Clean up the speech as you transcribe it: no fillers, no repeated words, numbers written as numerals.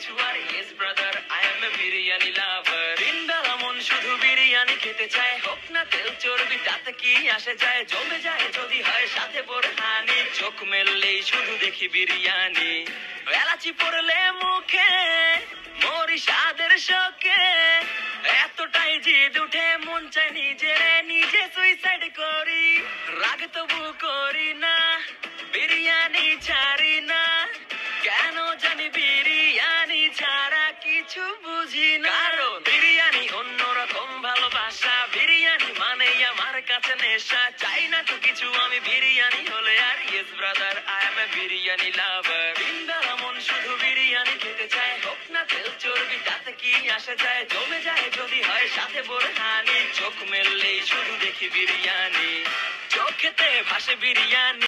কিছু আর yes brother I M A biryani লাভার। দিন বেলা মন শুধু বিরিয়ানি খেতে চায়, হোক না তেল চর্বি তাতে কি আসে যায়, জমে যায় যদি হয় সাথে বোরহানি। চোখ মেললেই শুধু দেখি বিরিয়ানি, এলাচি পড়লে মুখে মরি স্বাদের শোকে। এতটাই জিদ উঠে মন চায় নিজে সুইসাইড করি, রাগ তবু করি না, বিরিয়ানি ছাড়ি না। কেন জানি বিরিয়ানি ছাড়া কিছু বুঝি না, কারণ বিরিয়ানি অন্যরকম ভালোবাসা, বিরিয়ানি মানেই আমার কাছে নেশা। চাই না তো কিছু আমি বিরিয়ানি হলে আর yes brother I M A biryani লাভার। দিন বেলা মন শুধু বিরিয়ানি খেতে চায়, হোক না তেল চর্বি তাতে কি আসে যায়, জমে যায় যদি হয় সাথে বোরহানি। চোখ মেললেই শুধু দেখি বিরিয়ানি, চোখেতে ভাসে বিরিয়ানি।